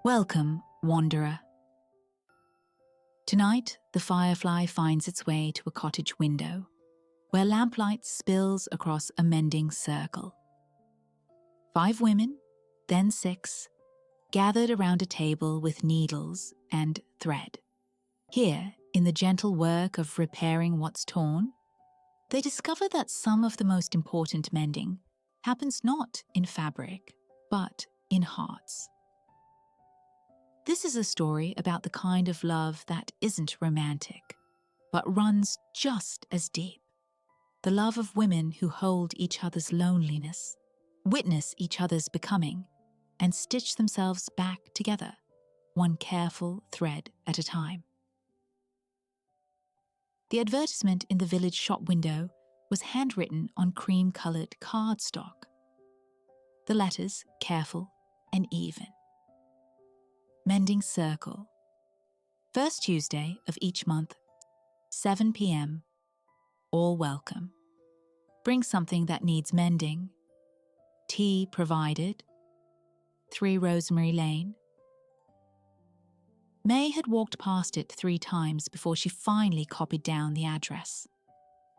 Welcome, wanderer. Tonight, the Firefly finds its way to a cottage window, where lamplight spills across a mending circle. 5 women, then 6, gathered around a table with needles and thread. Here, in the gentle work of repairing what's torn, they discover that some of the most important mending happens not in fabric, but in hearts. This is a story about the kind of love that isn't romantic, but runs just as deep. The love of women who hold each other's loneliness, witness each other's becoming, and stitch themselves back together, one careful thread at a time. The advertisement in the village shop window was handwritten on cream-colored cardstock. The letters careful and even. Mending Circle. First Tuesday of each month, 7 p.m. All welcome. Bring something that needs mending. Tea provided. 3 Rosemary Lane. May had walked past it 3 times before she finally copied down the address.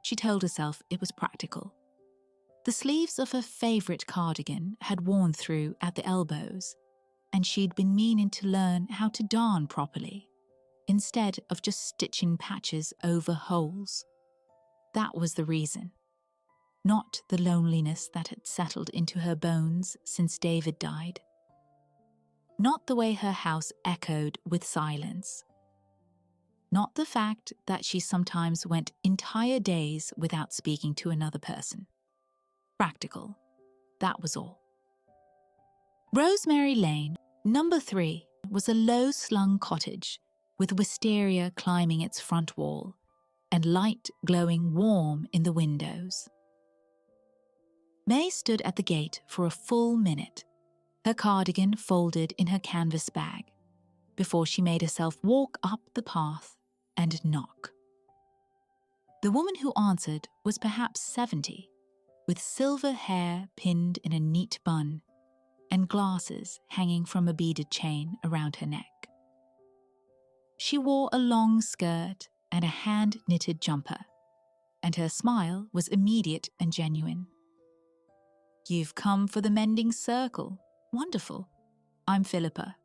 She told herself it was practical. The sleeves of her favorite cardigan had worn through at the elbows, and she'd been meaning to learn how to darn properly, instead of just stitching patches over holes. That was the reason. Not the loneliness that had settled into her bones since David died. Not the way her house echoed with silence. Not the fact that she sometimes went entire days without speaking to another person. Practical. That was all. Rosemary Lane, number 3, was a low-slung cottage with wisteria climbing its front wall and light glowing warm in the windows. May stood at the gate for a full minute, her cardigan folded in her canvas bag, before she made herself walk up the path and knock. The woman who answered was perhaps 70, with silver hair pinned in a neat bun and glasses hanging from a beaded chain around her neck. She wore a long skirt and a hand-knitted jumper, and her smile was immediate and genuine. "You've come for the Mending Circle. Wonderful. I'm Philippa."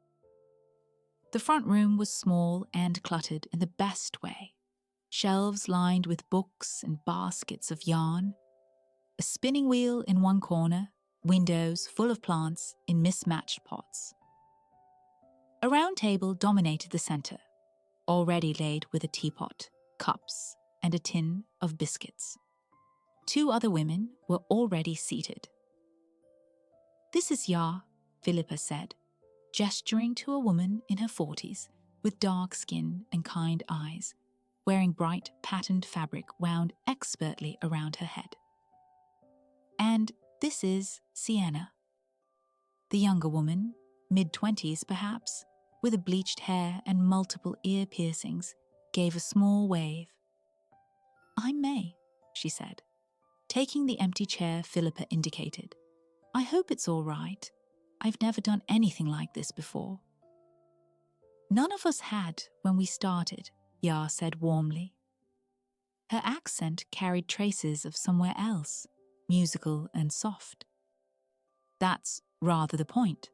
The front room was small and cluttered in the best way. Shelves lined with books and baskets of yarn, a spinning wheel in one corner, windows full of plants in mismatched pots. A round table dominated the center, already laid with a teapot, cups, and a tin of biscuits. 2 other women were already seated. "This is Ya," Philippa said, gesturing to a woman in her 40s with dark skin and kind eyes, wearing bright patterned fabric wound expertly around her head. "And this is Sienna." The younger woman, mid-20s perhaps, with bleached hair and multiple ear piercings, gave a small wave. "I'm May," she said, taking the empty chair Philippa indicated. "I hope it's all right. I've never done anything like this before." "None of us had when we started," Ya said warmly. Her accent carried traces of somewhere else, musical and soft. "That's rather the point."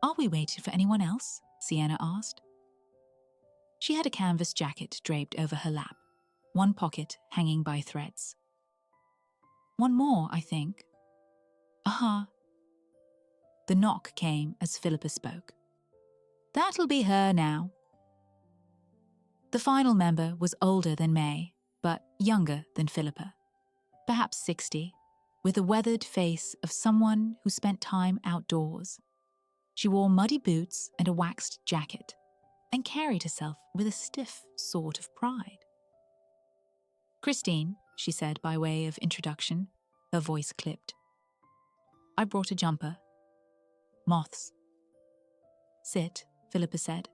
"Are we waiting for anyone else?" Sienna asked. She had a canvas jacket draped over her lap, one pocket hanging by threads. "One more, I think." "Uh-huh." The knock came as Philippa spoke. "That'll be her now." The final member was older than May, but younger than Philippa. Perhaps 60, with a weathered face of someone who spent time outdoors. She wore muddy boots and a waxed jacket, and carried herself with a stiff sort of pride. "Christine," she said by way of introduction, her voice clipped. "I brought a jumper." "Moths." "Sit," Philippa said.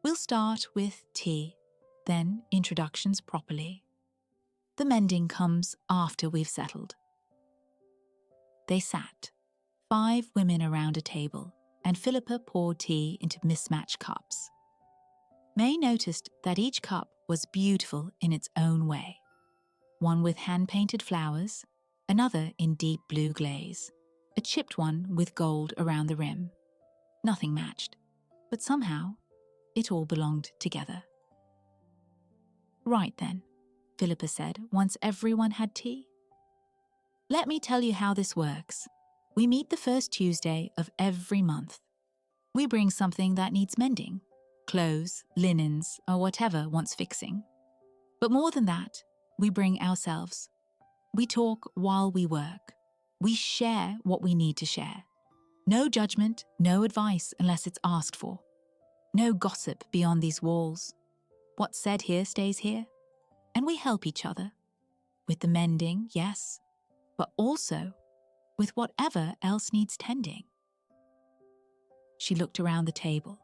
"We'll start with tea, then introductions properly. The mending comes after we've settled." They sat, 5 women around a table, and Philippa poured tea into mismatched cups. May noticed that each cup was beautiful in its own way. One with hand-painted flowers, another in deep blue glaze, a chipped one with gold around the rim. Nothing matched, but somehow it all belonged together. "Right then," Philippa said once everyone had tea. "Let me tell you how this works. We meet the first Tuesday of every month. We bring something that needs mending, clothes, linens, or whatever wants fixing. But more than that, we bring ourselves. We talk while we work. We share what we need to share. No judgment, no advice unless it's asked for. No gossip beyond these walls. What's said here stays here. And we help each other. With the mending, yes, but also with whatever else needs tending." She looked around the table,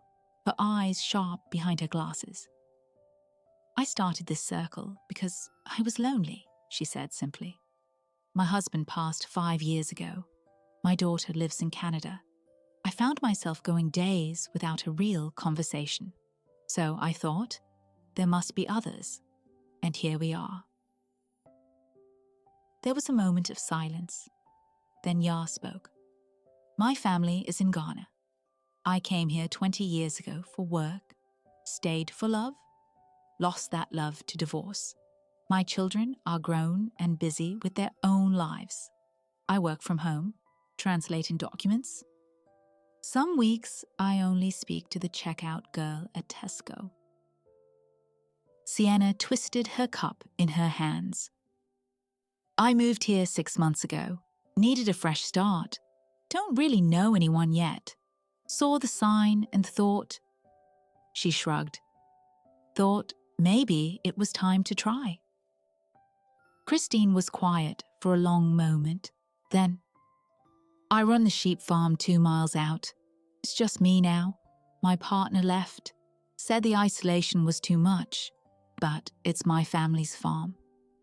her eyes sharp behind her glasses. "I started this circle because I was lonely," she said simply. "My husband passed 5 years ago. My daughter lives in Canada. I found myself going days without a real conversation. So I thought, there must be others. And here we are." There was a moment of silence. Then Ya spoke. "My family is in Ghana. I came here 20 years ago for work, stayed for love, lost that love to divorce. My children are grown and busy with their own lives. I work from home, translating documents. Some weeks I only speak to the checkout girl at Tesco." Sienna twisted her cup in her hands. "I moved here 6 months ago. Needed a fresh start. Don't really know anyone yet. Saw the sign and thought..." She shrugged. "Thought maybe it was time to try." Christine was quiet for a long moment. Then, "I run the sheep farm 2 miles out. It's just me now. My partner left. Said the isolation was too much. But it's my family's farm.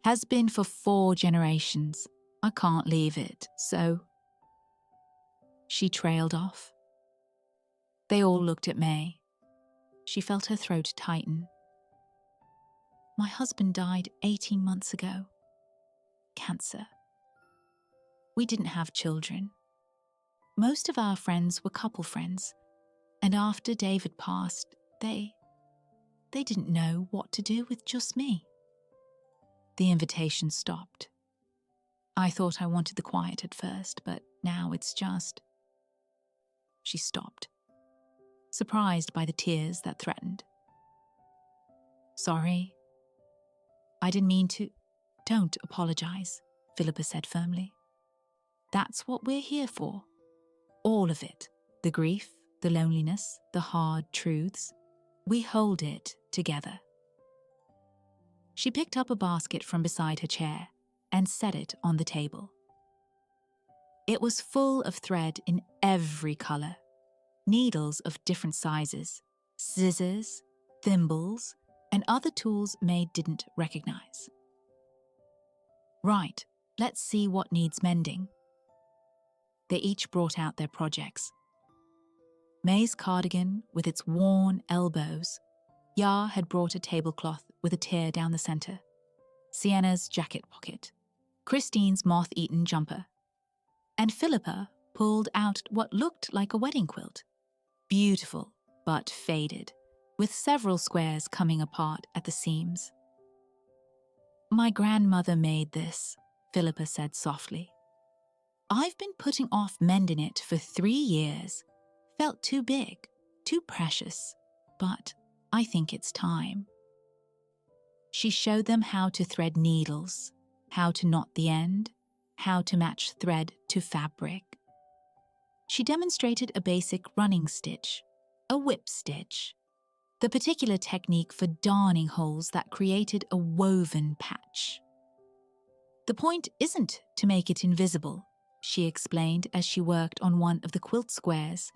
Has been for 4 generations. I can't leave it, so..." She trailed off. They all looked at May. She felt her throat tighten. "My husband died 18 months ago. Cancer. We didn't have children. Most of our friends were couple friends, and after David passed, they didn't know what to do with just me." The invitation stopped. "I thought I wanted the quiet at first, but now it's just..." She stopped, surprised by the tears that threatened. "Sorry. I didn't mean to..." "Don't apologize," Philippa said firmly. "That's what we're here for. All of it. The grief, the loneliness, the hard truths. We hold it together." She picked up a basket from beside her chair and set it on the table. It was full of thread in every color, needles of different sizes, scissors, thimbles, and other tools May didn't recognize. "Right, let's see what needs mending." They each brought out their projects. May's cardigan with its worn elbows. Ya had brought a tablecloth with a tear down the center. Sienna's jacket pocket. Christine's moth-eaten jumper. And Philippa pulled out what looked like a wedding quilt. Beautiful, but faded, with several squares coming apart at the seams. "My grandmother made this," Philippa said softly. "I've been putting off mending it for 3 years. Felt too big, too precious, but I think it's time." She showed them how to thread needles, how to knot the end, how to match thread to fabric. She demonstrated a basic running stitch, a whip stitch, the particular technique for darning holes that created a woven patch. "The point isn't to make it invisible," she explained as she worked on one of the quilt squares.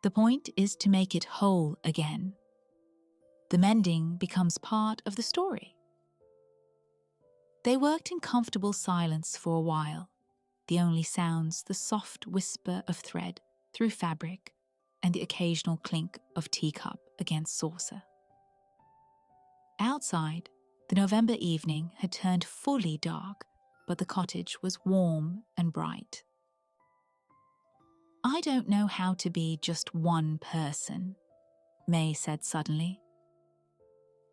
"The point is to make it whole again. The mending becomes part of the story." They worked in comfortable silence for a while, the only sounds the soft whisper of thread through fabric, and the occasional clink of teacup against saucer. Outside, the November evening had turned fully dark, but the cottage was warm and bright. "I don't know how to be just one person," May said suddenly.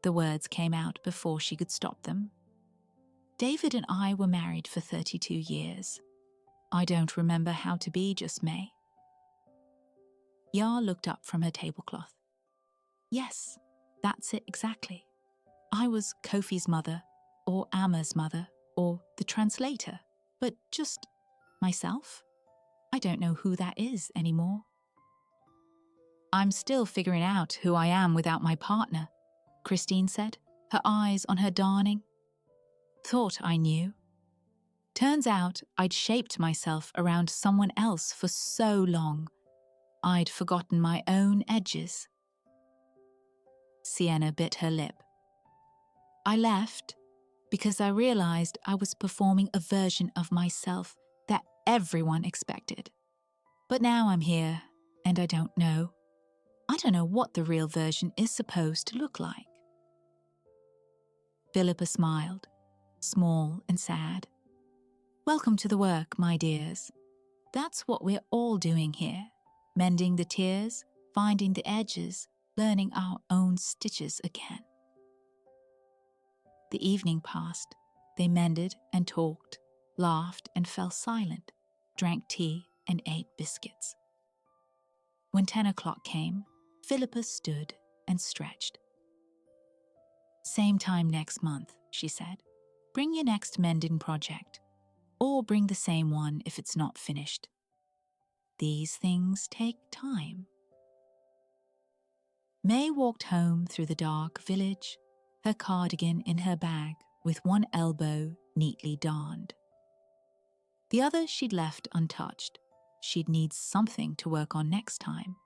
The words came out before she could stop them. "David and I were married for 32 years. I don't remember how to be just May." Yar looked up from her tablecloth. "Yes, that's it exactly. I was Kofi's mother, or Amma's mother, or the translator, but just myself. I don't know who that is anymore." "I'm still figuring out who I am without my partner," Christine said, her eyes on her darning. "Thought I knew. Turns out I'd shaped myself around someone else for so long, I'd forgotten my own edges." Sienna bit her lip. "I left because I realized I was performing a version of myself that everyone expected. But now I'm here, and I don't know. I don't know what the real version is supposed to look like." Philippa smiled, small and sad. "Welcome to the work, my dears. That's what we're all doing here, mending the tears, finding the edges, learning our own stitches again." The evening passed. They mended and talked, laughed and fell silent, drank tea and ate biscuits. When 10 o'clock came, Philippa stood and stretched. "Same time next month," she said. "Bring your next mending project, or bring the same one if it's not finished. These things take time." May walked home through the dark village, her cardigan in her bag with one elbow neatly darned. The other she'd left untouched. She'd need something to work on next time.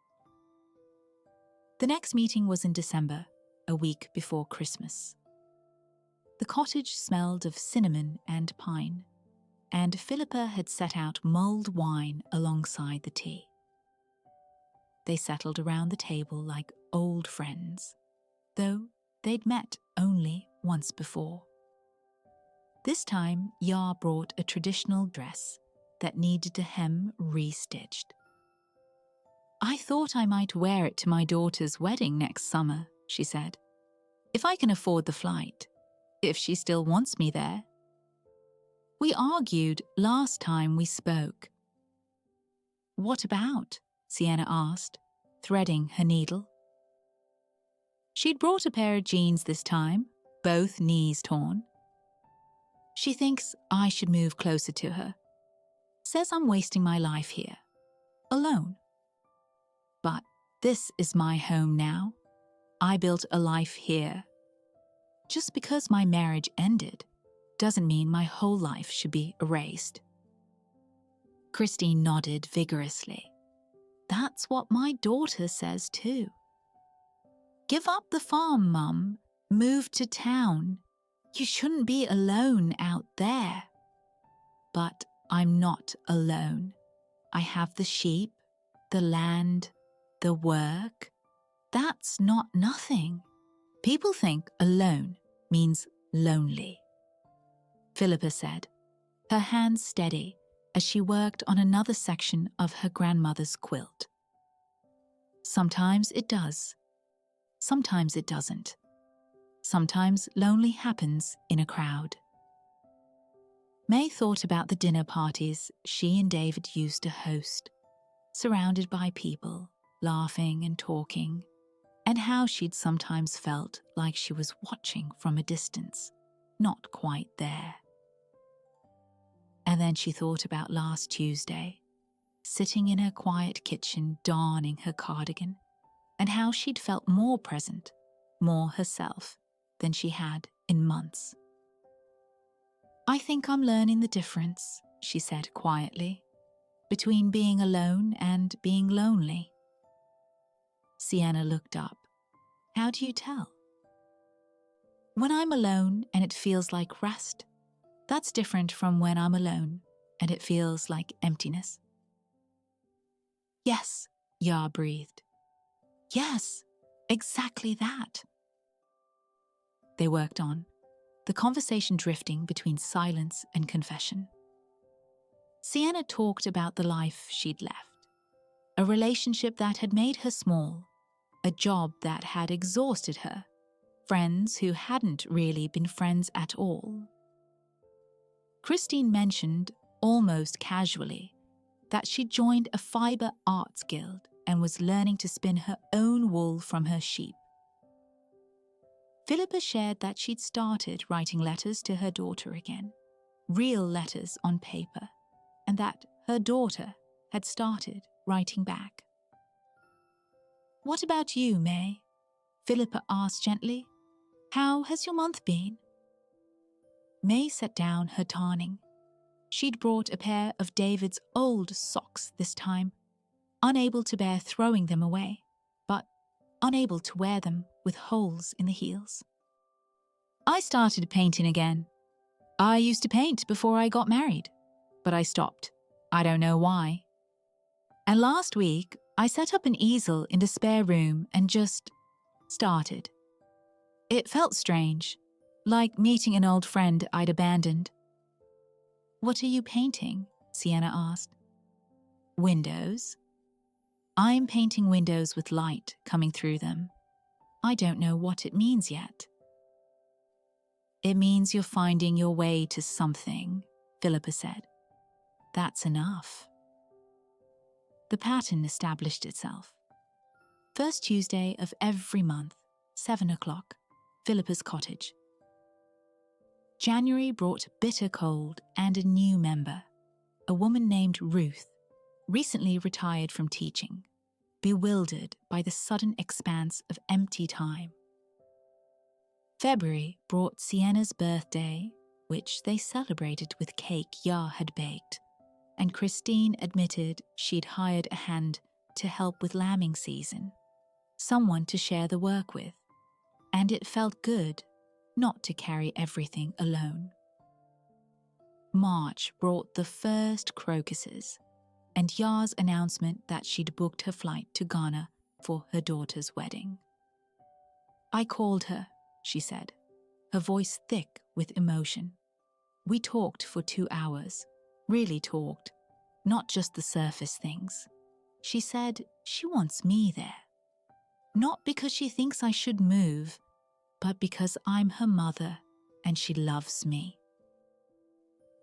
The next meeting was in December, a week before Christmas. The cottage smelled of cinnamon and pine, and Philippa had set out mulled wine alongside the tea. They settled around the table like old friends, though they'd met only once before. This time, Yar brought a traditional dress that needed a hem restitched. "I thought I might wear it to my daughter's wedding next summer," she said, "if I can afford the flight, if she still wants me there." "We argued last time we spoke." "What about?" Sienna asked, threading her needle. She'd brought a pair of jeans this time, both knees torn. "She thinks I should move closer to her. Says I'm wasting my life here, alone. But this is my home now. I built a life here. Just because my marriage ended doesn't mean my whole life should be erased." Christine nodded vigorously. "That's what my daughter says too. Give up the farm, Mum. Move to town. You shouldn't be alone out there." "But I'm not alone. I have the sheep, the land, the work. That's not nothing. People think alone means lonely," Philippa said, her hands steady as she worked on another section of her grandmother's quilt. "Sometimes it does. Sometimes it doesn't. Sometimes lonely happens in a crowd." May thought about the dinner parties she and David used to host, surrounded by people, laughing and talking, and how she'd sometimes felt like she was watching from a distance, not quite there. And then she thought about last Tuesday, sitting in her quiet kitchen darning her cardigan, and how she'd felt more present, more herself, than she had in months. "I think I'm learning the difference," she said quietly, "between being alone and being lonely." Sienna looked up. "How do you tell?" "When I'm alone and it feels like rest, that's different from when I'm alone and it feels like emptiness." "Yes, Yar breathed. Yes, exactly that. They worked on, the conversation drifting between silence and confession. Sienna talked about the life she'd left, a relationship that had made her small, a job that had exhausted her, friends who hadn't really been friends at all. Christine mentioned, almost casually, that she joined a fibre arts guild and was learning to spin her own wool from her sheep. Philippa shared that she'd started writing letters to her daughter again, real letters on paper, and that her daughter had started writing back. What about you, May? Philippa asked gently. How has your month been? May set down her darning. She'd brought a pair of David's old socks this time, unable to bear throwing them away, but unable to wear them with holes in the heels. I started painting again. I used to paint before I got married, but I stopped. I don't know why. And last week, I set up an easel in the spare room and just started. It felt strange, like meeting an old friend I'd abandoned. What are you painting? Sienna asked. Windows. I'm painting windows with light coming through them. I don't know what it means yet. It means you're finding your way to something, Philippa said. That's enough. The pattern established itself. First Tuesday of every month, 7 o'clock, Philippa's cottage. January brought bitter cold and a new member, a woman named Ruth, recently retired from teaching, bewildered by the sudden expanse of empty time. February brought Sienna's birthday, which they celebrated with cake Yar had baked, and Christine admitted she'd hired a hand to help with lambing season, someone to share the work with, and it felt good not to carry everything alone. March brought the first crocuses, and Yar's announcement that she'd booked her flight to Ghana for her daughter's wedding. I called her, she said, her voice thick with emotion. We talked for 2 hours, really talked, not just the surface things. She said she wants me there. Not because she thinks I should move, but because I'm her mother and she loves me.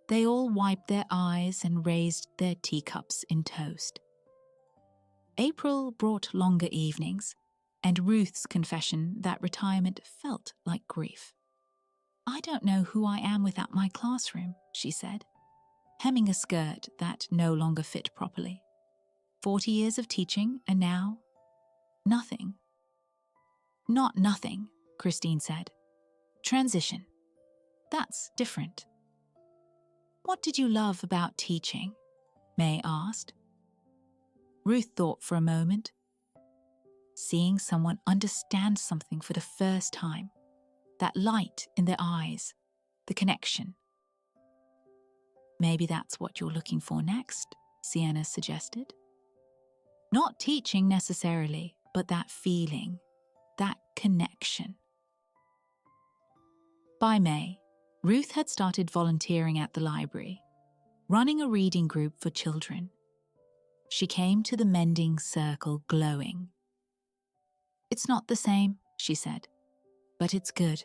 They all wiped their eyes and raised their teacups in toast. April brought longer evenings, and Ruth's confession that retirement felt like grief. I don't know who I am without my classroom, she said, hemming a skirt that no longer fit properly. 40 years of teaching, and now, nothing. Not nothing, Christine said. Transition. That's different. What did you love about teaching? May asked. Ruth thought for a moment. Seeing someone understand something for the first time, that light in their eyes, the connection. Maybe that's what you're looking for next, Sienna suggested. Not teaching necessarily, but that feeling, that connection. By May, Ruth had started volunteering at the library, running a reading group for children. She came to the Mending Circle glowing. It's not the same, she said, but it's good.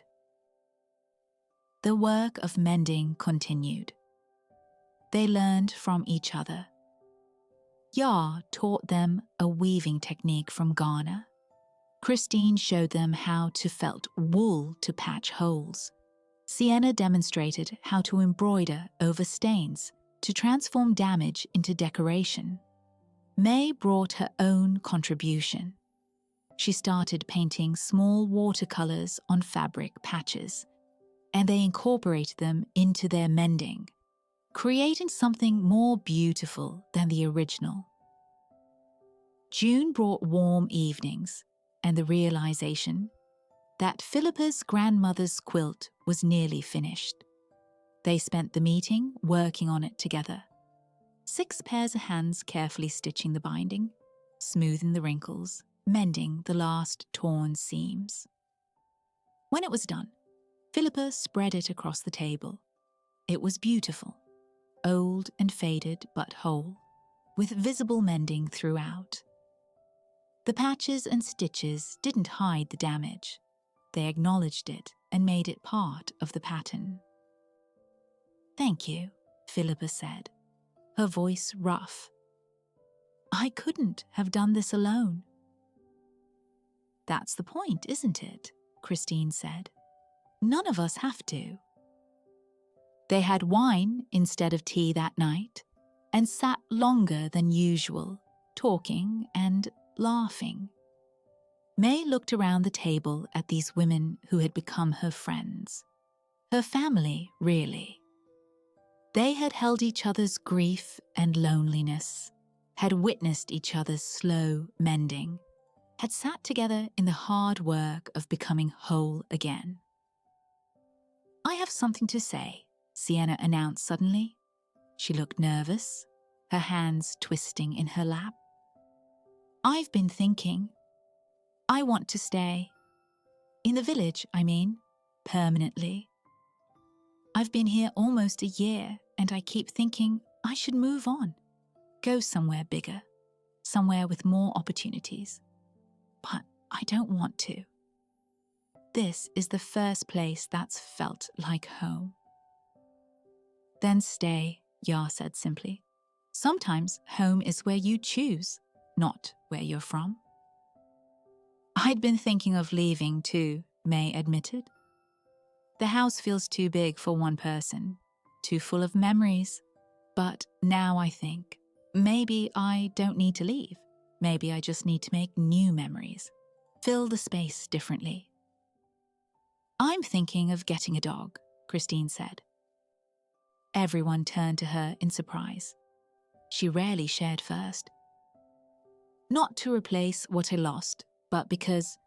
The work of mending continued. They learned from each other. Yar taught them a weaving technique from Ghana. Christine showed them how to felt wool to patch holes. Sienna demonstrated how to embroider over stains to transform damage into decoration. May brought her own contribution. She started painting small watercolors on fabric patches, and they incorporated them into their mending, creating something more beautiful than the original. June brought warm evenings and the realization that Philippa's grandmother's quilt was nearly finished. They spent the meeting working on it together, 6 pairs of hands carefully stitching the binding, smoothing the wrinkles, mending the last torn seams. When it was done, Philippa spread it across the table. It was beautiful, old and faded but whole, with visible mending throughout. The patches and stitches didn't hide the damage. They acknowledged it and made it part of the pattern. "Thank you," Philippa said, her voice rough. "I couldn't have done this alone." "That's the point, isn't it?" Christine said. "None of us have to." They had wine instead of tea that night and sat longer than usual, talking and laughing. May looked around the table at these women who had become her friends. Her family, really. They had held each other's grief and loneliness, had witnessed each other's slow mending, had sat together in the hard work of becoming whole again. "I have something to say," Sienna announced suddenly. She looked nervous, her hands twisting in her lap. "I've been thinking. I want to stay. In the village, I mean, permanently. I've been here almost a year, and I keep thinking I should move on, go somewhere bigger, somewhere with more opportunities. But I don't want to. This is the first place that's felt like home." "Then stay," Yar said simply. "Sometimes home is where you choose, not where you're from." "I'd been thinking of leaving too," May admitted. "The house feels too big for one person, too full of memories. But now I think, maybe I don't need to leave. Maybe I just need to make new memories, fill the space differently." "I'm thinking of getting a dog," Christine said. Everyone turned to her in surprise. She rarely shared first. "Not to replace what I lost, but because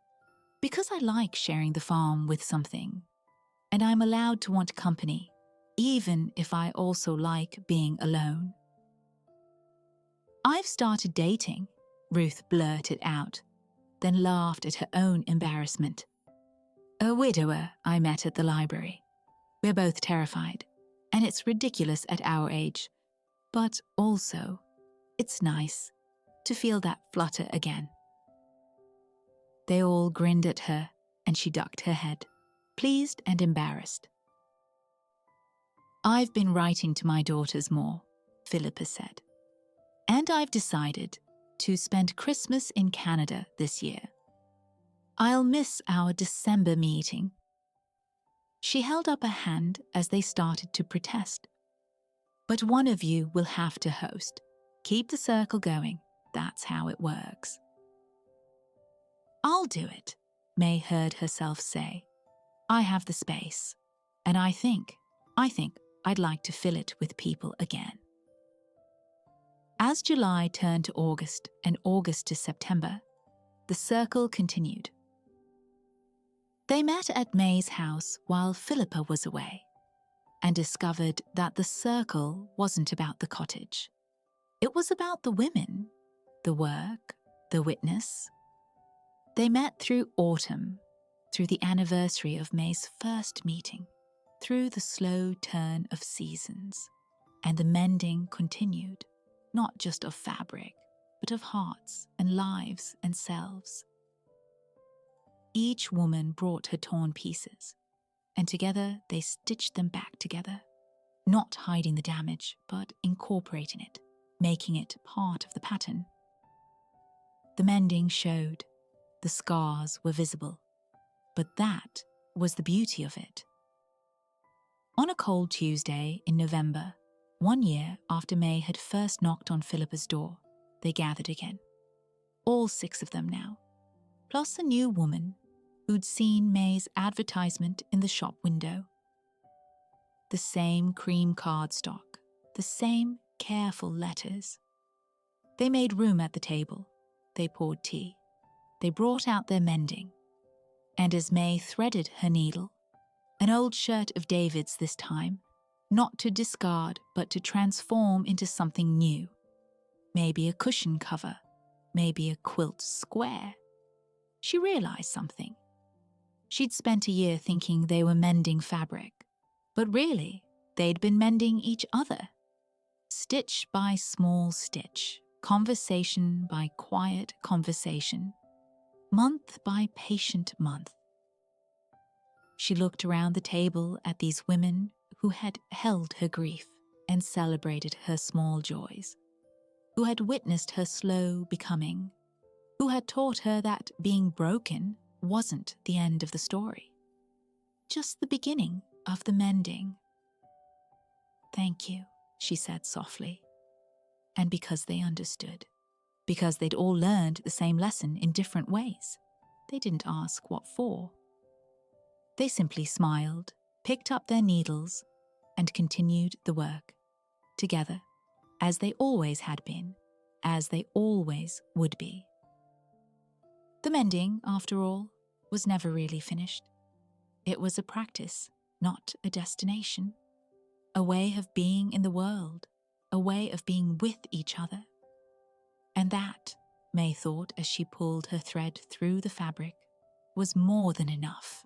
I like sharing the farm with something. And I'm allowed to want company, even if I also like being alone." "I've started dating," Ruth blurted out, then laughed at her own embarrassment. "A widower I met at the library. We're both terrified, and it's ridiculous at our age. But also, it's nice to feel that flutter again." They all grinned at her, and she ducked her head, pleased and embarrassed. "I've been writing to my daughters more," Philippa said. "And I've decided to spend Christmas in Canada this year. I'll miss our December meeting." She held up a hand as they started to protest. "But one of you will have to host. Keep the circle going. That's how it works." "I'll do it," May heard herself say. "I have the space, and I think I'd like to fill it with people again." As July turned to August and August to September, the circle continued. They met at May's house while Philippa was away, and discovered that the circle wasn't about the cottage. It was about the women, the work, the witness. They met through autumn, through the anniversary of May's first meeting, through the slow turn of seasons, and the mending continued, not just of fabric, but of hearts and lives and selves. Each woman brought her torn pieces, and together they stitched them back together, not hiding the damage, but incorporating it, making it part of the pattern. The mending showed, the scars were visible, but that was the beauty of it. On a cold Tuesday in November, 1 year after May had first knocked on Philippa's door, they gathered again. All 6 of them now, plus a new woman who'd seen May's advertisement in the shop window. The same cream cardstock, the same careful letters. They made room at the table. They poured tea. They brought out their mending. And as May threaded her needle, an old shirt of David's this time, not to discard but to transform into something new. Maybe a cushion cover, maybe a quilt square, she realized something. She'd spent a year thinking they were mending fabric, but really, they'd been mending each other. Stitch by small stitch, conversation by quiet conversation, month by patient month. She looked around the table at these women who had held her grief and celebrated her small joys, who had witnessed her slow becoming, who had taught her that being broken wasn't the end of the story, just the beginning of the mending. "Thank you," she said softly. And because they understood, because they'd all learned the same lesson in different ways, they didn't ask what for. They simply smiled, picked up their needles, and continued the work, together, as they always had been, as they always would be. The mending, after all, was never really finished. It was a practice, not a destination, a way of being in the world, a way of being with each other. And that, May thought as she pulled her thread through the fabric, was more than enough.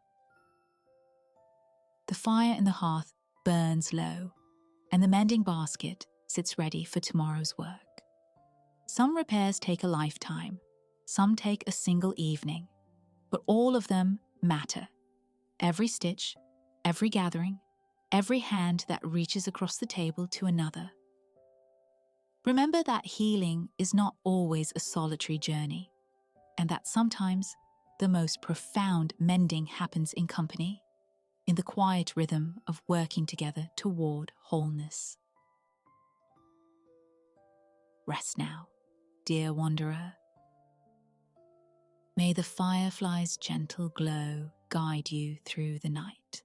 The fire in the hearth burns low, and the mending basket sits ready for tomorrow's work. Some repairs take a lifetime, some take a single evening, but all of them matter. Every stitch, every gathering, every hand that reaches across the table to another. Remember that healing is not always a solitary journey, and that sometimes the most profound mending happens in company, in the quiet rhythm of working together toward wholeness. Rest now, dear wanderer. May the firefly's gentle glow guide you through the night.